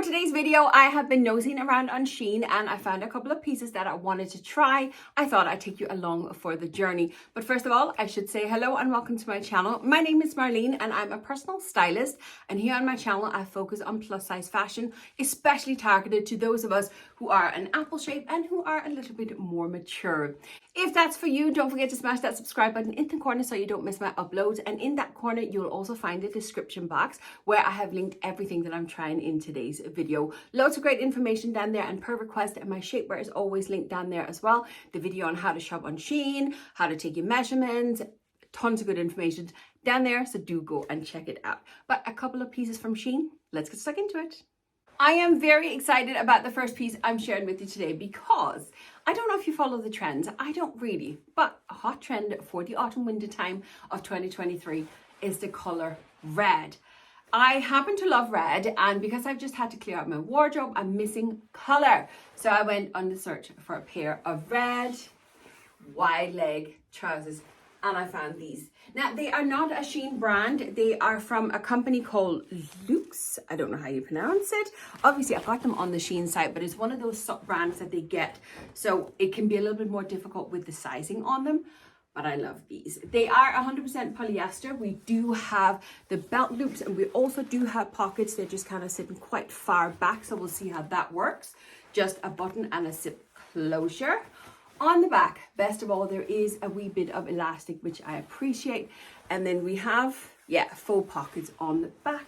today's video, I have been nosing around on SHEIN and I found a couple of pieces that I wanted to try. I thought I'd take you along for the journey. But first of all, I should say hello and welcome to my channel. My name is Marleen and I'm a personal stylist. And here on my channel, I focus on plus size fashion, especially targeted to those of us who are an apple shape and who are a little bit more mature. If that's for you, don't forget to smash that subscribe button in the corner so you don't miss my uploads. And in that corner, you'll also find the description box where I have linked everything that I'm trying in today's video. Loads of great information down there, and per request, my shapewear is always linked down there as well. The video on how to shop on SHEIN, how to take your measurements, tons of good information down there, so do go and check it out. But a couple of pieces from SHEIN, let's get stuck into it. I am very excited about the first piece I'm sharing with you today because I don't know if you follow the trends. I don't really, but a hot trend for the autumn winter time of 2023 is the color red. I happen to love red, and because I've just had to clear out my wardrobe, I'm missing color. So I went on the search for a pair of red wide leg trousers and I found these. Now, they are not a SHEIN brand. They are from a company called Blouse. I don't know how you pronounce it. Obviously, I got them on the SHEIN site, but it's one of those sub-brands that they get. So it can be a little bit more difficult with the sizing on them, but I love these. They are 100% polyester. We do have the belt loops and we also do have pockets. They're just kind of sitting quite far back. So we'll see how that works. Just a button and a zip closure. On the back, best of all, there is a wee bit of elastic, which I appreciate. And then we have, faux pockets on the back.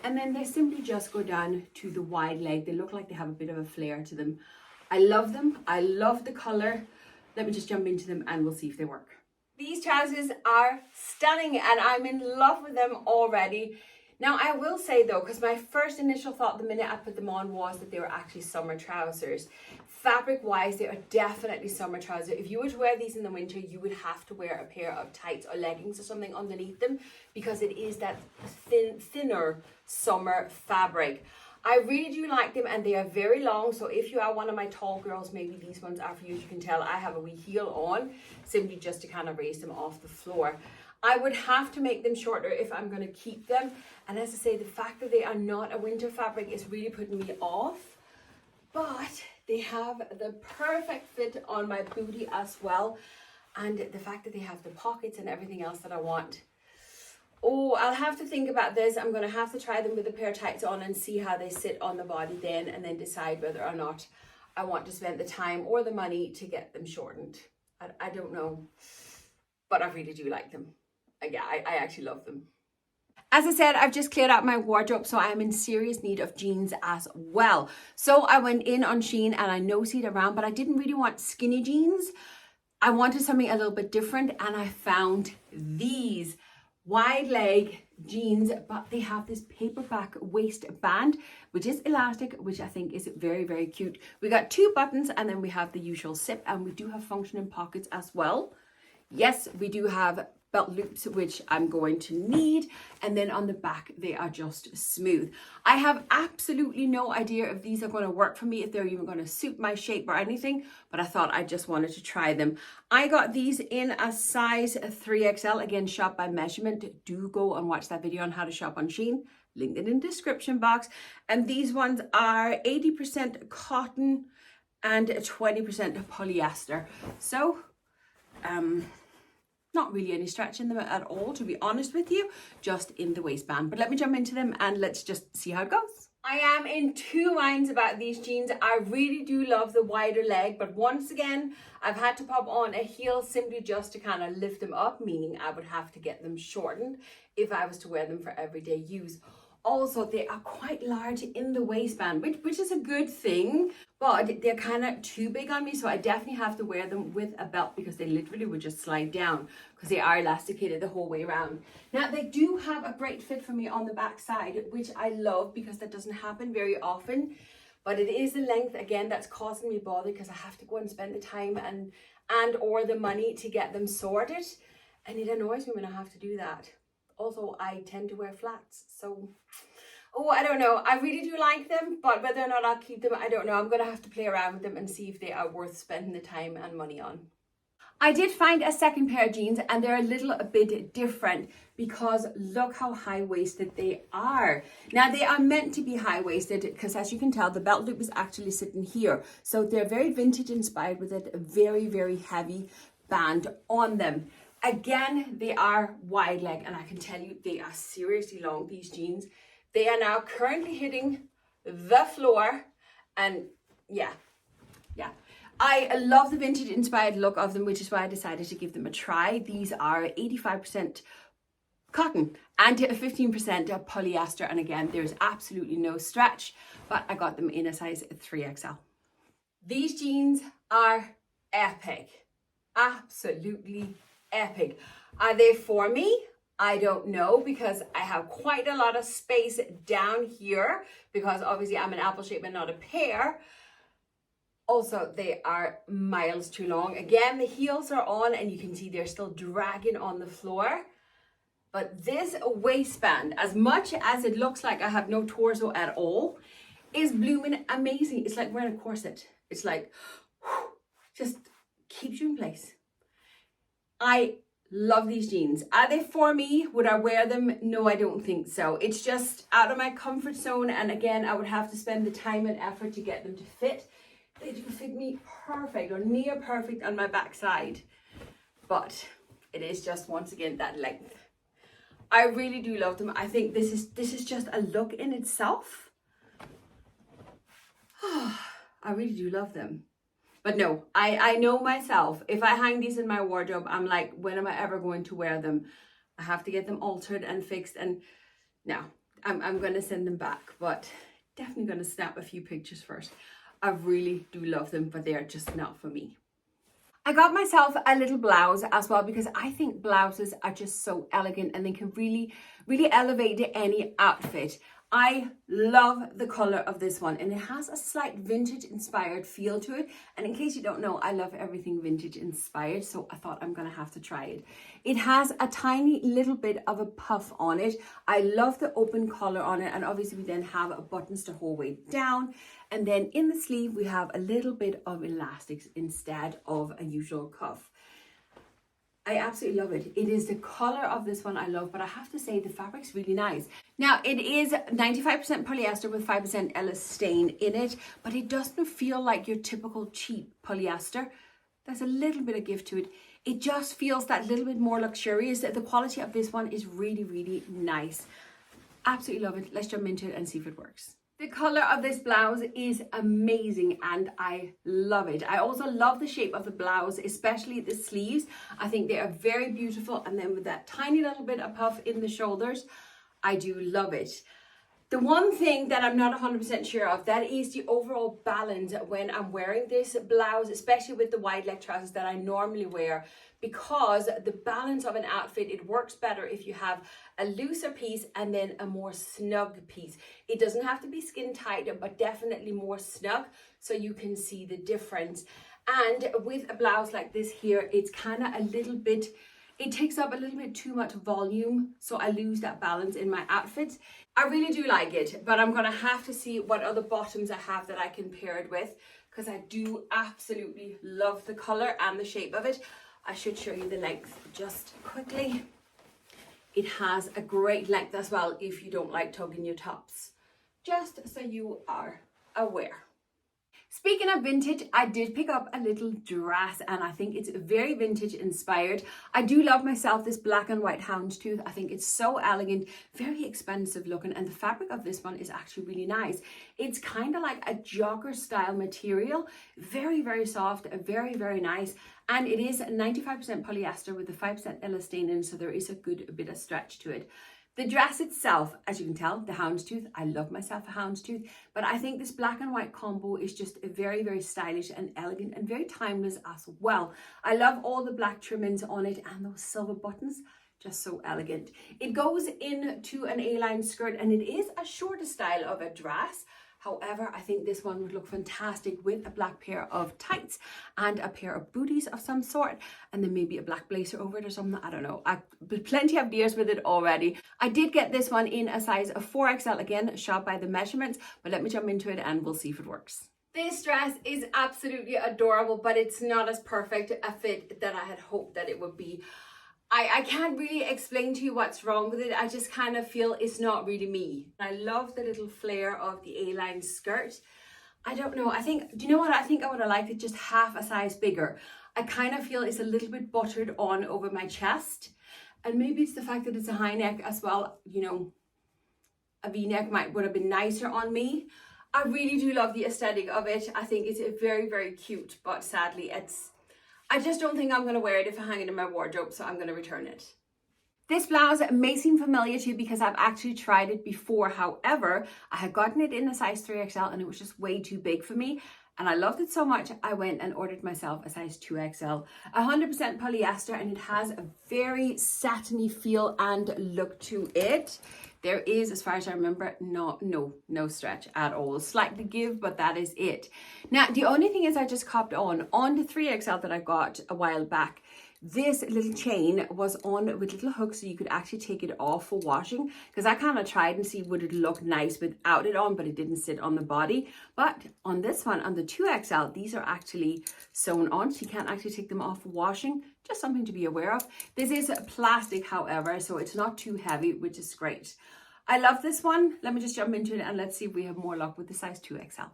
And then they simply just go down to the wide leg. They look like they have a bit of a flare to them. I love them. I love the color. Let me just jump into them and we'll see if they work. These trousers are stunning and I'm in love with them already. Now, I will say though, because my first initial thought the minute I put them on was that they were actually summer trousers. Fabric wise, they are definitely summer trousers. If you were to wear these in the winter, you would have to wear a pair of tights or leggings or something underneath them because it is that thinner summer fabric. I really do like them and they are very long. So if you are one of my tall girls, maybe these ones are for you. As you can tell, I have a wee heel on simply just to kind of raise them off the floor. I would have to make them shorter if I'm going to keep them. And as I say, the fact that they are not a winter fabric is really putting me off. But they have the perfect fit on my booty as well. And the fact that they have the pockets and everything else that I want. Oh, I'll have to think about this. I'm going to have to try them with a pair of tights on and see how they sit on the body then. And then decide whether or not I want to spend the time or the money to get them shortened. I don't know. But I really do like them. Yeah, I actually love them. As I said, I've just cleared out my wardrobe, so I am in serious need of jeans as well. So I went in on SHEIN and I nosed around, but I didn't really want skinny jeans. I wanted something a little bit different and I found these wide leg jeans, but they have this paperback waistband, which is elastic, which I think is very, very cute. We got 2 buttons and then we have the usual zip and we do have functioning pockets as well. Yes, we do have belt loops, which I'm going to need. And then on the back, they are just smooth. I have absolutely no idea if these are going to work for me, if they're even going to suit my shape or anything, but I thought I just wanted to try them. I got these in a size 3XL, again, shop by measurement. Do go and watch that video on how to shop on SHEIN. Linked in the description box. And these ones are 80% cotton and 20% polyester. So, not really any stretch in them at all, to be honest with you, just in the waistband. But let me jump into them and let's just see how it goes. I am in 2 minds about these jeans. I really do love the wider leg, but once again, I've had to pop on a heel simply just to kind of lift them up, meaning I would have to get them shortened if I was to wear them for everyday use. Also, they are quite large in the waistband, which is a good thing, but they're kind of too big on me, so I definitely have to wear them with a belt because they literally would just slide down because they are elasticated the whole way around. Now, they do have a great fit for me on the back side, which I love because that doesn't happen very often, but it is the length, again, that's causing me bother because I have to go and spend the time and or the money to get them sorted, and it annoys me when I have to do that. Also, I tend to wear flats, so, I don't know. I really do like them, but whether or not I'll keep them, I don't know. I'm going to have to play around with them and see if they are worth spending the time and money on. I did find a second pair of jeans and they're a little bit different because look how high-waisted they are. Now they are meant to be high-waisted because as you can tell, the belt loop is actually sitting here. So they're very vintage inspired with a very, very heavy band on them. Again, they are wide leg and I can tell you they are seriously long, these jeans. They are now currently hitting the floor and yeah. I love the vintage inspired look of them, which is why I decided to give them a try. These are 85% cotton and 15% polyester. And again, there's absolutely no stretch, but I got them in a size 3XL. These jeans are epic, absolutely epic. Are they for me? I don't know because I have quite a lot of space down here because obviously I'm an apple shape and not a pear. Also, they are miles too long. Again, the heels are on and you can see they're still dragging on the floor. But this waistband, as much as it looks like I have no torso at all, is blooming amazing. It's like wearing a corset. It's like, just keeps you in place. I love these jeans. Are they for me? Would I wear them? No, I don't think so. It's just out of my comfort zone. And again, I would have to spend the time and effort to get them to fit. They do fit me perfect or near perfect on my backside. But it is just, once again, that length. I really do love them. I think this is just a look in itself. I really do love them. But no, I know myself. If I hang these in my wardrobe, I'm like, when am I ever going to wear them? I have to get them altered and fixed. And no, I'm going to send them back. But definitely going to snap a few pictures first. I really do love them, but they are just not for me. I got myself a little blouse as well because I think blouses are just so elegant and they can really, really elevate any outfit. I love the color of this one and it has a slight vintage inspired feel to it. And in case you don't know, I love everything vintage inspired. So I thought I'm going to have to try it. It has a tiny little bit of a puff on it. I love the open collar on it. And obviously we then have buttons to hold way down. And then in the sleeve, we have a little bit of elastics instead of a usual cuff. I absolutely love it. It is the color of this one I love, but I have to say the fabric's really nice. Now, it is 95% polyester with 5% elastane in it, but it doesn't feel like your typical cheap polyester. There's a little bit of give to it. It just feels that little bit more luxurious. The quality of this one is really, really nice. Absolutely love it. Let's jump into it and see if it works. The color of this blouse is amazing and I love it. I also love the shape of the blouse, especially the sleeves. I think they are very beautiful. And then with that tiny little bit of puff in the shoulders, I do love it. The one thing that I'm not 100% sure of, that is the overall balance when I'm wearing this blouse, especially with the wide leg trousers that I normally wear, because the balance of an outfit, it works better if you have a looser piece and then a more snug piece. It doesn't have to be skin tight, but definitely more snug so you can see the difference. And with a blouse like this here, it's kind of a little bit, it takes up a little bit too much volume, so I lose that balance in my outfits. I really do like it, but I'm gonna have to see what other bottoms I have that I can pair it with, because I do absolutely love the color and the shape of it. I should show you the length just quickly. It has a great length as well if you don't like tugging your tops, just so you are aware. Speaking of vintage, I did pick up a little dress and I think it's very vintage inspired. I do love myself this black and white houndstooth. I think it's so elegant, very expensive looking, and the fabric of this one is actually really nice. It's kind of like a jogger style material, very, very soft, very, very nice. And it is 95% polyester with the 5% elastane in, so there is a good bit of stretch to it. The dress itself, as you can tell, the houndstooth, I love myself a houndstooth, but I think this black and white combo is just very, very stylish and elegant and very timeless as well. I love all the black trimmings on it and those silver buttons, just so elegant. It goes into an A-line skirt and it is a shorter style of a dress. However, I think this one would look fantastic with a black pair of tights and a pair of booties of some sort, and then maybe a black blazer over it or something. I don't know. I've plenty of ideas with it already. I did get this one in a size of 4XL, again, shot by the measurements, but let me jump into it and we'll see if it works. This dress is absolutely adorable, but it's not as perfect a fit that I had hoped that it would be. I can't really explain to you what's wrong with it. I just kind of feel it's not really me. I love the little flare of the A-line skirt. I don't know. I think, do you know what? I think I would have liked it just half a size bigger. I kind of feel it's a little bit buttered on over my chest. And maybe it's the fact that it's a high neck as well. You know, a V-neck would have been nicer on me. I really do love the aesthetic of it. I think it's very, very cute, but sadly I just don't think I'm going to wear it if I hang it in my wardrobe, so I'm going to return it. This blouse may seem familiar to you because I've actually tried it before. However, I had gotten it in a size 3XL and it was just way too big for me. And I loved it so much, I went and ordered myself a size 2XL. 100% polyester, and it has a very satiny feel and look to it. There is, as far as I remember, no stretch at all. Slightly give, but that is it. Now, the only thing is I just copped on the 3XL that I got a while back. This little chain was on with little hooks so you could actually take it off for washing, because I kind of tried and see would it look nice without it on, but it didn't sit on the body. But on this one, on the 2XL, these are actually sewn on, so you can't actually take them off for washing. Just something to be aware of. This is plastic, however, so it's not too heavy, which is great. I love this one. Let me just jump into it and let's see if we have more luck with the size 2XL.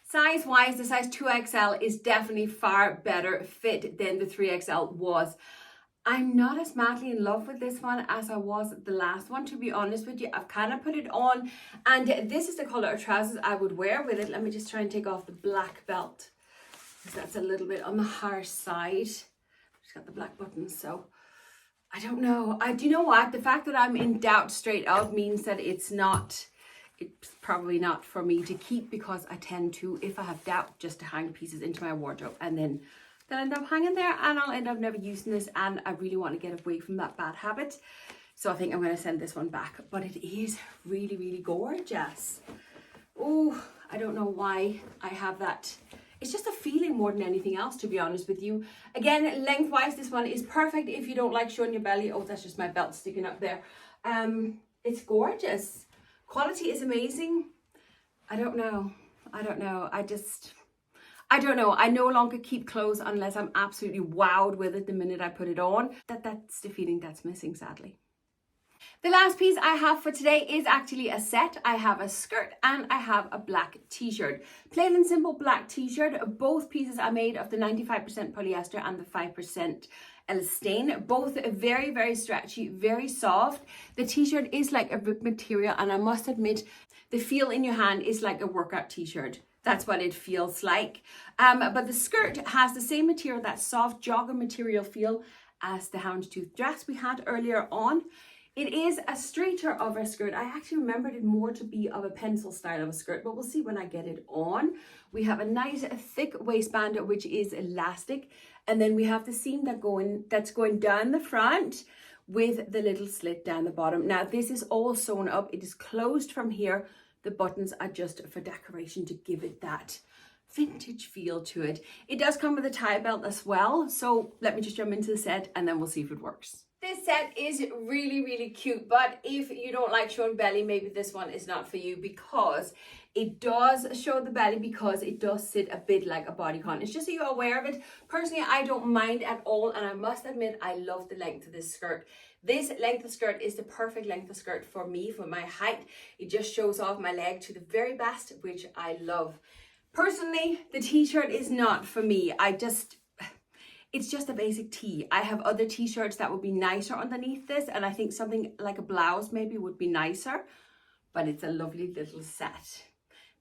Size-wise, the size 2XL is definitely far better fit than the 3XL was. I'm not as madly in love with this one as I was the last one, to be honest with you. I've kind of put it on, and this is the color of trousers I would wear with it. Let me just try and take off the black belt, because that's a little bit on the harsh side. Just got the black buttons, so I don't know. Do you know what? The fact that I'm in doubt straight up means that it's probably not for me to keep, because I tend to, if I have doubt, just to hang pieces into my wardrobe, and then they'll end up hanging there and I'll end up never using this, and I really want to get away from that bad habit. So I think I'm going to send this one back, but it is really, really gorgeous. Oh, I don't know why I have that. It's just a feeling more than anything else, to be honest with you. Again, lengthwise, this one is perfect if you don't like showing your belly. Oh, that's just my belt sticking up there. It's gorgeous. Quality is amazing. I don't know. I don't know. I no longer keep clothes unless I'm absolutely wowed with it the minute I put it on. That's the feeling that's missing, sadly. The last piece I have for today is actually a set. I have a skirt and I have a black t-shirt. Plain and simple black t-shirt. Both pieces are made of the 95% polyester and the 5% elastane. Both very, very stretchy, very soft. The t-shirt is like a rib material, and I must admit, the feel in your hand is like a workout t-shirt. That's what it feels like. But the skirt has the same material, that soft jogger material feel, as the Houndstooth dress we had earlier on. It is a straighter of a skirt. I actually remembered it more to be of a pencil style of a skirt, but we'll see when I get it on. We have a nice thick waistband, which is elastic. And then we have the seam that's going down the front with the little slit down the bottom. Now, this is all sewn up. It is closed from here. The buttons are just for decoration to give it that vintage feel to it. It does come with a tie belt as well. So let me just jump into the set and then we'll see if it works. This set is really, really cute, but if you don't like showing belly, maybe this one is not for you, because it does show the belly, because it does sit a bit like a bodycon. It's just so you're aware of it. Personally, I don't mind at all, and I must admit, I love the length of this skirt. This length of skirt is the perfect length of skirt for me, for my height. It just shows off my leg to the very best, which I love. Personally, the t-shirt is not for me. It's just a basic tee. I have other t-shirts that would be nicer underneath this, and I think something like a blouse maybe would be nicer, but it's a lovely little set.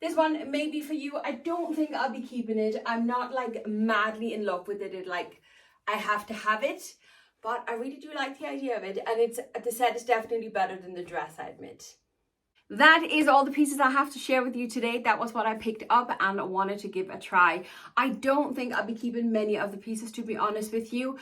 This one may be for you. I don't think I'll be keeping it. I'm not like madly in love with it. Like I have to have it, but I really do like the idea of it, and the set is definitely better than the dress, I admit. That is all the pieces I have to share with you today. That was what I picked up and wanted to give a try. I don't think I'll be keeping many of the pieces, to be honest with you.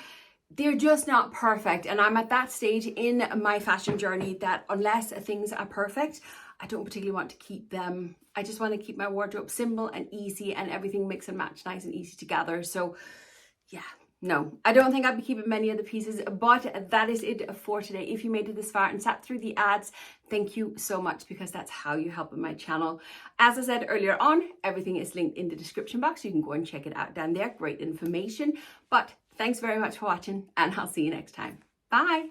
They're just not perfect, and I'm at that stage in my fashion journey that unless things are perfect, I don't particularly want to keep them. I just want to keep my wardrobe simple and easy, and everything mix and match nice and easy together. So yeah, No, I don't think I'll be keeping many of the pieces, but that is it for today. If you made it this far and sat through the ads, thank you so much, because that's how you help my channel. As I said earlier on, everything is linked in the description box. You can go and check it out down there. Great information. But thanks very much for watching, and I'll see you next time. Bye.